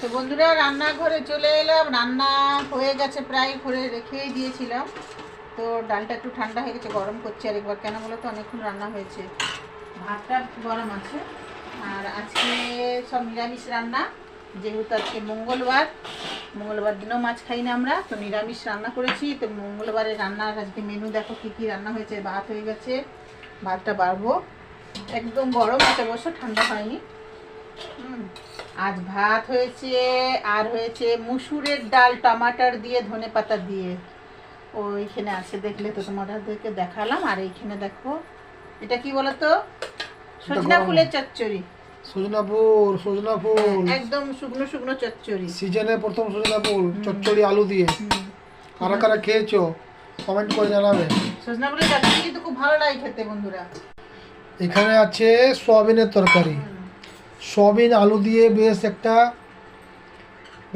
তো বন্ধুরা রান্নাঘরে চলে এলাম। রান্না হয়ে গেছে, প্রায় করে রেখেই দিয়েছিলাম। তো ডালটা একটু ঠান্ডা হয়ে গেছে, গরম করছি আরেকবার। কেন বলো তো, অনেকক্ষণ রান্না হয়েছে, ভাতটা গরম আছে। আর আজকে সব নিরামিষ রান্না, যেহেতু আজকে মঙ্গলবার দিনও মাছ খাই না আমরা, তো নিরামিষ রান্না করেছি। তো মঙ্গলবারের রান্নার আজকে মেনু দেখো কী কী রান্না হয়েছে। ভাত হয়ে গেছে, ভাতটা বাড়বো, একদম গরম আছে, অবশ্য ঠান্ডা হয়নি। আজ ভাত হয়েছে, আর হয়েছে মুসুরের ডাল টমাটার দিয়ে ধনে পাতা দিয়ে। ওইখানে আছে, দেখলে তো তোমাদেরকে দেখালাম। আর এইখানে দেখো, এটা কি বলতো, সজনা ফুলের চচ্চড়ি। সজনা ফুল একদম শুকনো শুকনো চচ্চড়ি, সিজনে প্রথম সজনা ফুল চচ্চড়ি আলু দিয়ে। কারা কারা খেয়েছো কমেন্ট করে জানাবে। সজনা ফুলের চচ্চড়ি কিন্তু খুব ভালো লাগে খেতে বন্ধুরা। এখানে আছে সয়াবিনের তরকারি, সয়াবিন আলু দিয়ে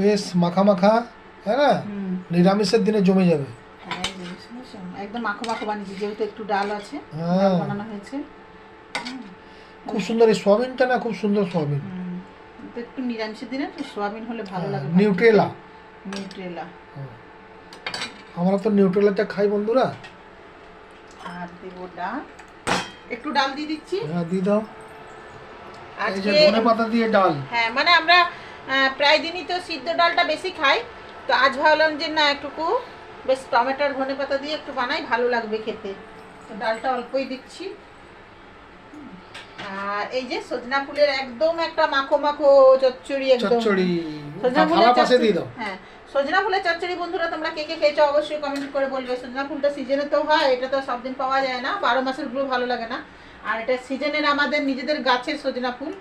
বেশ মাখা মাখা, হ্যাঁ না, নিরামিষের দিনে জমে যাবে। হ্যাঁ, একদম মাখো মাখো বানিয়েছি, যেহেতু একটু ডাল আছে, হ্যাঁ, বানানো হয়েছে। খুব সুন্দর এই সয়াবিনটা না, খুব সুন্দর সয়াবিন। একটু নিরামিষের দিনে সয়াবিন হলে ভালো লাগে। নিউট্রেলা, আমরা তো নিউট্রেলাটা খাই বন্ধুরা। আর দেবো ডাল, একটু ডাল দিয়ে দিচ্ছি। হ্যাঁ, দিয়ে দাও। এই যে ধনে পাতা দিয়ে ডাল। হ্যাঁ, মানে আমরা প্রায় দিনই তো সিদ্ধ ডালটা বেশি খাই। তো আজ ভাবলাম যে না, একটুকু বেশ টমেটোর ধনে পাতা দিয়ে একটু বানাই, ভালো লাগবে খেতে। তো ডালটা অল্পই দিচ্ছি। আর এই যে সজনা ফুলের একদম একটা মাখো মাখো চচ্চড়ি, একদম সজনা ফুলের চচ্চড়ি। হ্যাঁ, সজনা ফুলের চচ্চড়ি বন্ধুরা তোমরা কে কে খেয়েছো অবশ্যই কমেন্ট করে বলবে। সজনা ফুলটা সিজনে তো হয়, এটা তো সব দিন পাওয়া যায় না, 12 মাসের গুলো ভালো লাগে না। আর এটা সিজনের আমাদের নিজেদের গাছের সজনা ফুল।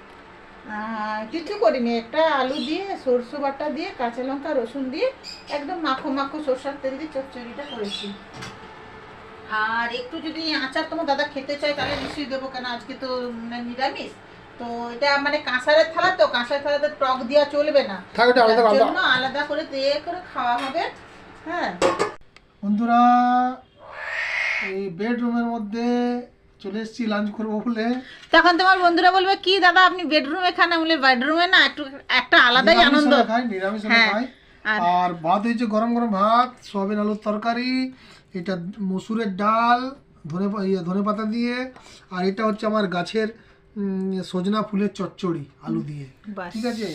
কিছু করিনি, একটা আলু দিয়ে সরষে বাটা দিয়ে কাঁচা লঙ্কা রসুন দিয়ে একদম মাখো মাখো সরষের তেল দিয়ে চচ্চড়িটা করেছি। আর একটু যদি আচার তোমার দাদা খেতে চাই তাহলে নিশ্চয়ই দেবো, কেন আজকে তো নিরামিষ। তো এটা মানে কাঁসারের থালা, তো কাঁসারের থালাতে টক দেওয়া চলবে না, জন্য আলাদা করে দিয়ে করে খাওয়া হবে। হ্যাঁ বন্ধুরা, এই বেডরুমের মধ্যে চলে এসেছি লাঞ্চ করবো বলে। তখন তোমার বন্ধুরা বলবে কি দাদা আপনি বেডরুমে খান, বলে বেডরুমে না, একটু একটা আলাদাই আনন্দ। নিরামিষ খাই। আর ভাত হয়েছে গরম গরম ভাত, সয়াবিন আলুর তরকারি, এটা মসুরের ডাল ধনে পাতা দিয়ে, আর এটা হচ্ছে আমার গাছের সজনা ফুলের চচ্চড়ি আলু দিয়ে। ঠিক আছে,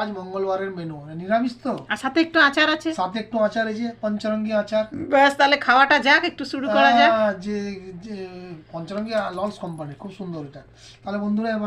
আজ মঙ্গলবারের মেনু, নিরামিষ তো, আর সাথে একটু আচার আছে, সাথে একটু আচার, এই যে পঞ্চরঙ্গী আচার। ব্যাস, তাহলে খাওয়াটা যাক, একটু শুরু করা যাক। যে পঞ্চরঙ্গী লস কোম্পানি, খুব সুন্দর এটা। তাহলে বন্ধুরা এবার